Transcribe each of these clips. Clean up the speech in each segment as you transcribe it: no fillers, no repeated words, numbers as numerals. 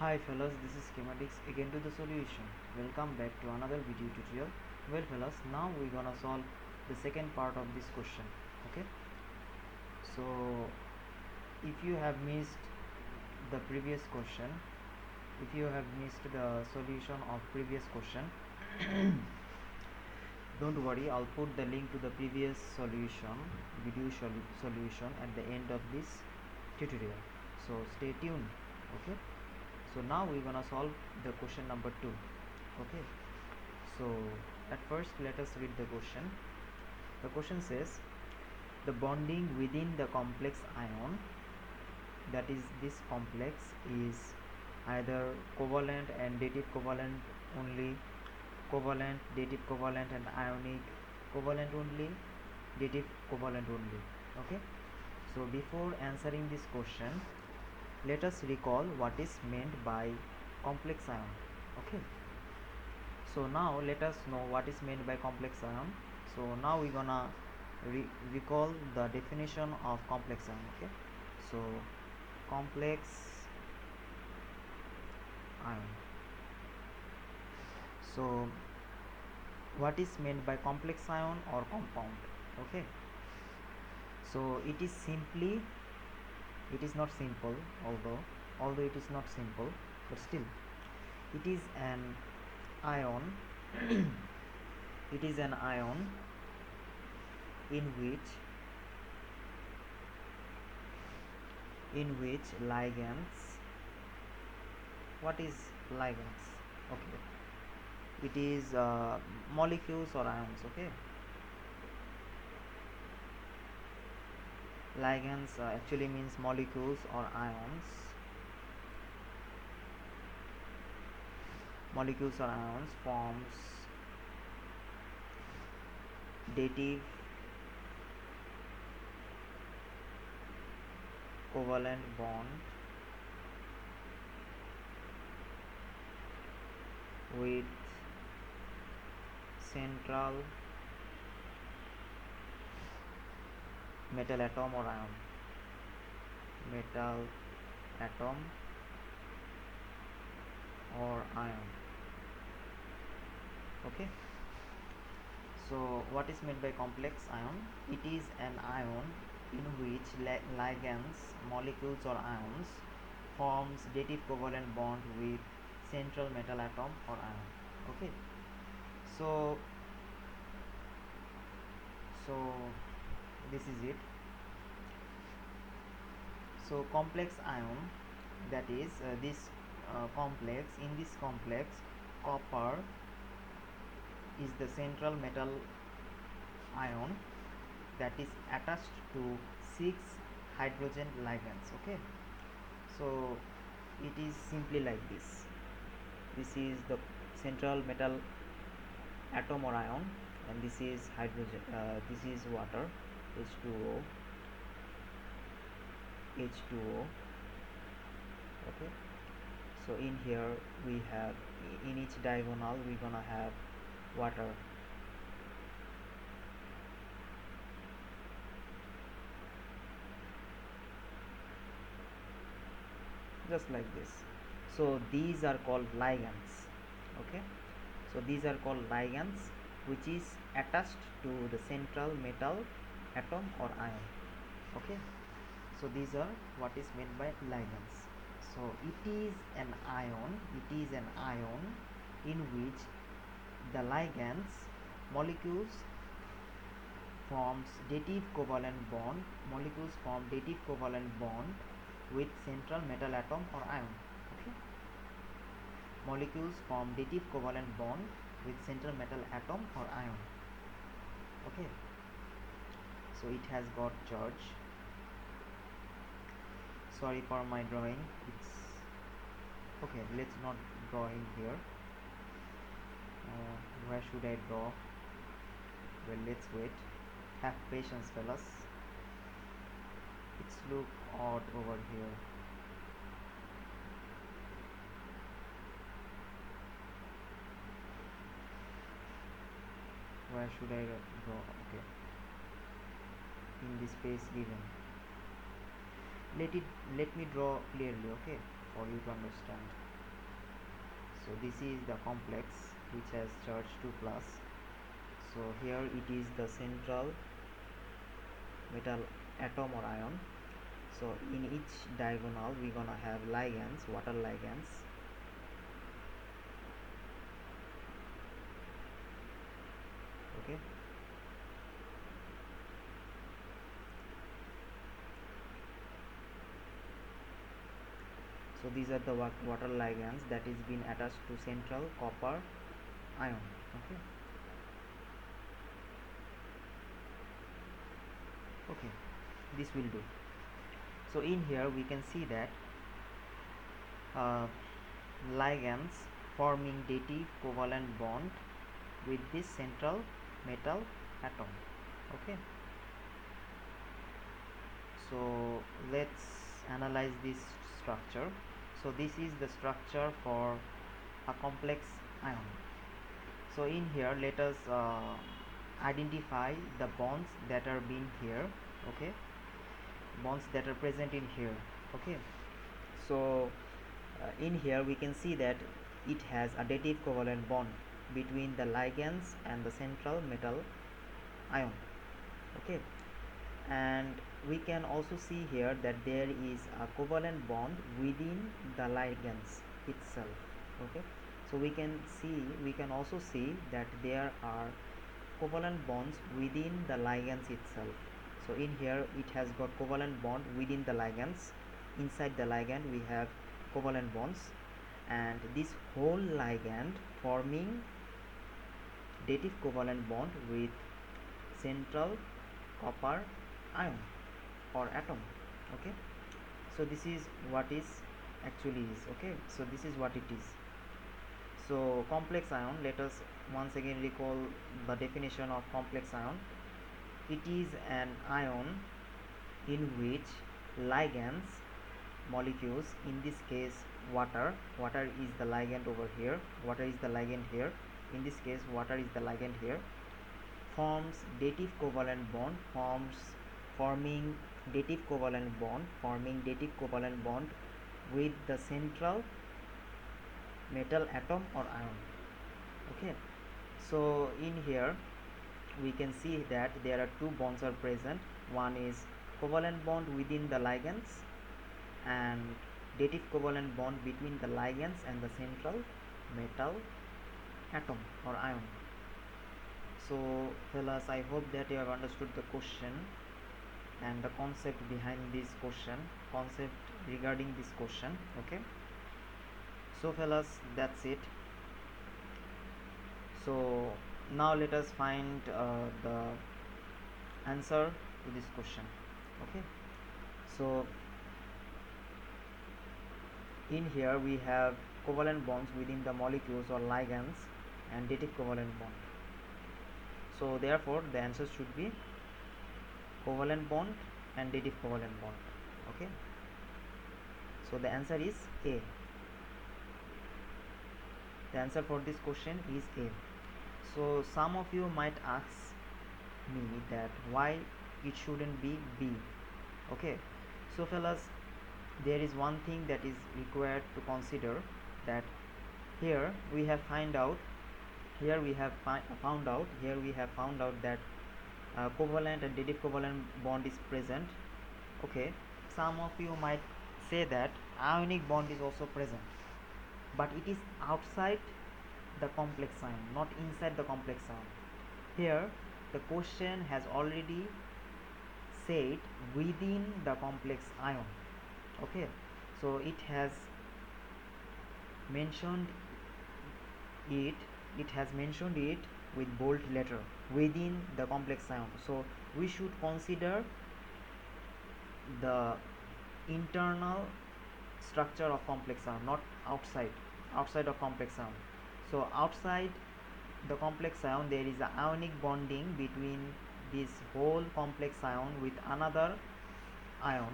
Hi fellas, this is Chemaddicts again to the solution. Welcome back to another video tutorial. Well fellas, now we're gonna solve the second part of this question. Okay, so if you have missed the previous question, if you have missed the solution of previous question, don't worry, I'll put the link to the previous solution at the end of this tutorial, so stay tuned. Okay, so now we're gonna solve the question number 2. Okay, so at first let us read the question. The question says the bonding within the complex ion, that is this complex, is either covalent and dative covalent only, covalent, dative covalent and ionic, covalent only, dative covalent only. Okay, so before answering this question, let us recall what is meant by complex ion. Okay, so now let us know what is meant by complex ion. So now we're gonna recall the definition of complex ion. Okay, so complex ion, so what is meant by complex ion or compound? Okay, so it is simply, it is not simple, although it is not simple, but still it is an ion it is an ion in which ligands, what is ligands? Okay, it is molecules or ions. Okay, ligands actually means molecules or ions. Molecules or ions forms dative covalent bond with central metal atom or ion. Metal atom or ion. Okay, so what is meant by complex ion? It is an ion in which ligands, molecules or ions forms dative covalent bond with central metal atom or ion. Okay, so this is it. So complex ion, that is this complex, in this complex copper is the central metal ion that is attached to 6 hydrogen ligands. Okay, so it is simply like this. This is the central metal atom or ion, and this is hydrogen, this is water, H2O. Okay, so in here we have, in each diagonal we're gonna have water. Just like this. So these are called ligands. Okay, so these are called ligands which is attached to the central metal atom or ion. Okay, so these are what is meant by ligands. So it is an ion in which the ligands, molecules form dative covalent bond with central metal atom or ion. Okay, molecules form dative covalent bond with central metal atom or ion. Okay, so it has got charge. Sorry for my drawing, it's okay, let's not draw in here. Where should I draw? Well, let's wait, have patience fellas, it's look odd over here. Where should I draw? Okay, in the space given, let me draw clearly, okay, for you to understand. So this is the complex which has charge 2 plus. So here it is the central metal atom or ion. So in each diagonal we gonna have ligands, water ligands. Okay. So these are the water ligands that is been attached to central copper ion. Okay. Okay, this will do. So in here we can see that uh, ligands forming dative covalent bond with this central metal atom. Okay, so let's analyze this structure. So this is the structure for a complex ion. So in here let us identify the bonds that are being here. Okay, bonds that are present in here. Okay, so in here we can see that it has a dative covalent bond between the ligands and the central metal ion. Okay, and we can also see here that there is a covalent bond within the ligands itself. Okay, so we can also see that there are covalent bonds within the ligands itself. So in here it has got covalent bond within the ligands. Inside the ligand we have covalent bonds, and this whole ligand forming dative covalent bond with central copper ion or atom. Okay, so this is what is actually is. Okay, so this is what it is. So complex ion, let us once again recall the definition of complex ion. It is an ion in which ligands molecules, in this case water is the ligand over here, water is the ligand here, in this case water is the ligand here, forms dative covalent bond, forming dative covalent bond with the central metal atom or ion. Okay, so in here we can see that there are two bonds are present. One is covalent bond within the ligands and dative covalent bond between the ligands and the central metal atom or ion. So fellas, I hope that you have understood the question and the concept behind this question, concept regarding this question. Okay, so fellas, that's it. So now let us find the answer to this question. Okay, so in here we have covalent bonds within the molecules or ligands and dative covalent bond. So therefore the answer should be covalent bond and dative covalent bond. Okay, so the answer is A. The answer for this question is A. So some of you might ask me that why it shouldn't be B. Okay, so fellas, there is one thing that is required to consider, that here we have found out that covalent and dative covalent bond is present. Okay, some of you might say that ionic bond is also present, but it is outside the complex ion, not inside the complex ion. Here the question has already said within the complex ion. Okay, so it has mentioned it with bold letter, within the complex ion. So we should consider the internal structure of complex ion, not outside of complex ion. So outside the complex ion there is a ionic bonding between this whole complex ion with another ion.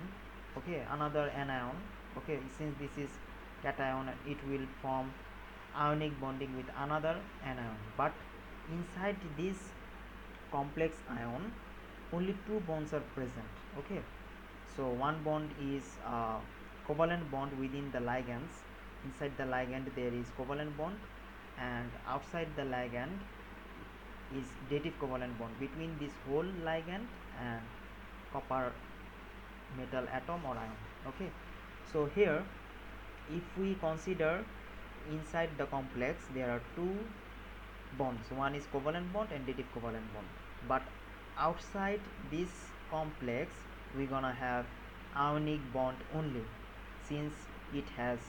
Okay, another anion. Okay, since this is cation, it will form ionic bonding with another anion, but inside this complex ion only two bonds are present. Okay, so one bond is covalent bond within the ligands, inside the ligand there is covalent bond, and outside the ligand is dative covalent bond between this whole ligand and copper metal atom or ion. Okay, so here if we consider inside the complex there are two bonds, one is covalent bond and dative covalent bond, but outside this complex we're gonna have ionic bond only, since it has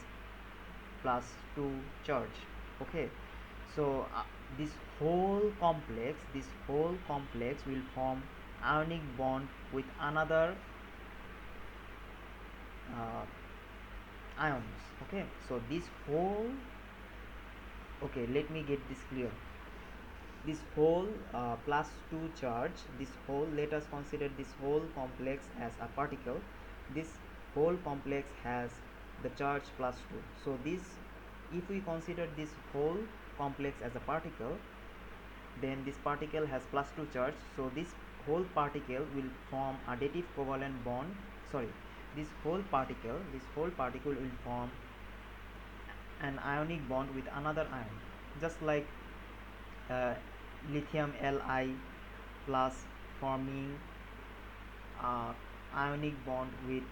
+2 charge. Okay, so this whole complex will form ionic bond with another uh, ions. Okay, so this whole, okay, let me get this clear. This whole +2 charge, this whole, let us consider this whole complex as a particle. This whole complex has the charge +2. So this, if we consider this whole complex as a particle, then this particle has +2 charge, so this whole particle will form a dative covalent bond. Sorry, this whole particle will form an ionic bond with another ion, just like uh, lithium Li plus forming ionic bond with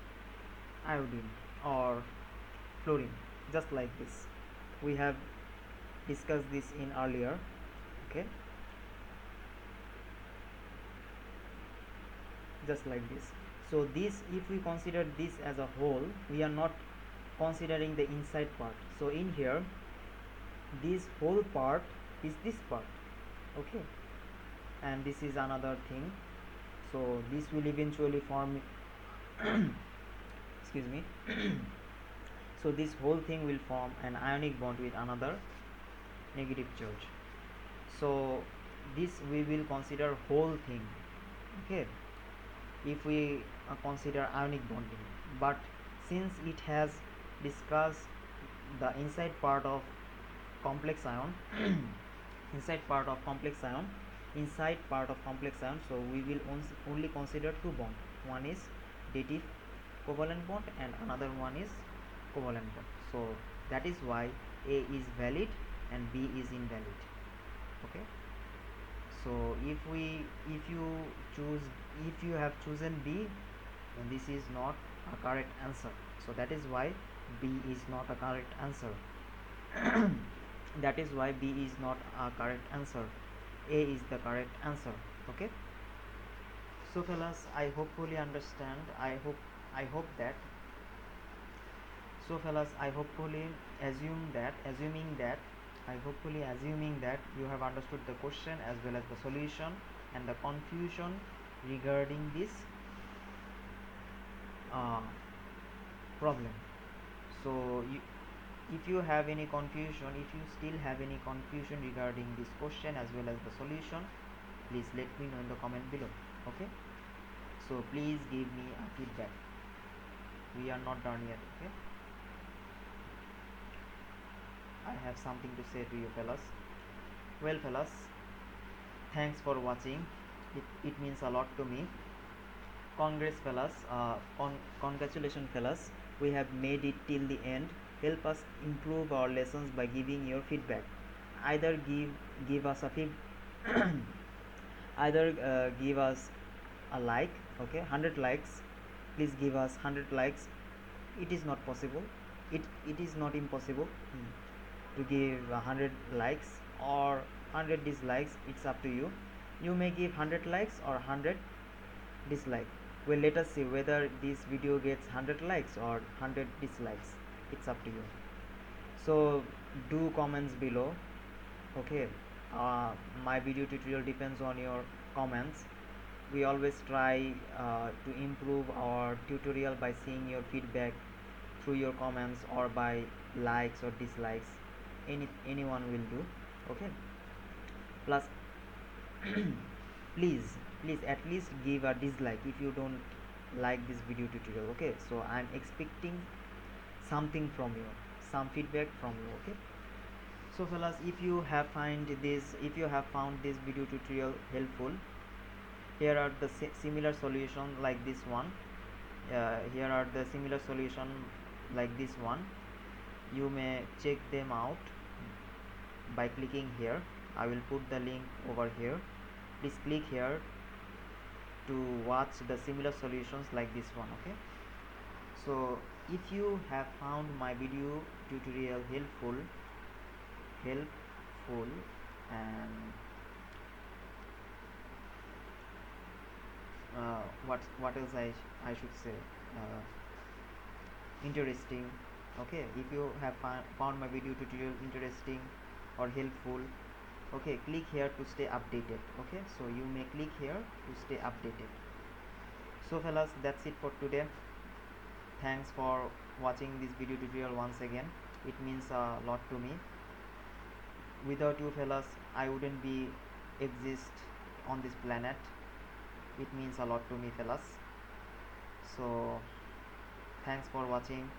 iodine or fluorine, just like this. We have discussed this in earlier. Okay, just like this. So this, if we consider this as a whole, we are not considering the inside part. So in here this whole part is this part. Okay, and this is another thing, so this will eventually form excuse me so this whole thing will form an ionic bond with another negative charge. So this we will consider whole thing. Okay, if we consider ionic bonding, but since it has discussed the inside part of complex ion inside part of complex ion so we will only consider two bonds, one is dative covalent bond and another one is covalent bond. So that is why A is valid and B is invalid. Okay, so if you have chosen B, then this is not a correct answer, so that is why B is not a correct answer. That is why B is not a correct answer, A is the correct answer. Okay, so fellas, I hopefully understand, I hope that, so fellas, I hopefully assuming that you have understood the question as well as the solution and the confusion regarding this uh, problem. So if you have any confusion, if you still have any confusion regarding this question as well as the solution, please let me know in the comment below. Okay, so please give me a feedback, we are not done yet. Okay, I have something to say to you fellas. Well fellas, thanks for watching, it means a lot to me. Congrats fellas, congratulations fellas, we have made it till the end. Help us improve our lessons by giving your feedback. Either give us a either give us a like. Okay, 100 likes, please give us 100 likes. It is not possible, it is not impossible to give 100 likes or 100 dislikes, it's up to you. You may give 100 likes or 100 dislike. Well, let us see whether this video gets 100 likes or 100 dislikes, it's up to you. So do comments below. Okay, my video tutorial depends on your comments. We always try to improve our tutorial by seeing your feedback through your comments or by likes or dislikes. Anyone will do. Okay, plus please at least give a dislike if you don't like this video tutorial. Okay, so I'm expecting something from you, some feedback from you. Okay, so fellas, if you have found this video tutorial helpful, here are the similar solution like this one. Here are the similar solution like this one. you may check them out by clicking here. I will put the link over here. Please click here to watch the similar solutions like this one. Okay, so if you have found my video tutorial helpful and what else I should say, uh, interesting. Okay, if you have found my video tutorial interesting or helpful, okay, click here to stay updated. Okay, so you may click here to stay updated. So fellas, that's it for today. Thanks for watching this video tutorial once again. It means a lot to me. Without you fellas, I wouldn't be exist on this planet. It means a lot to me fellas. So thanks for watching.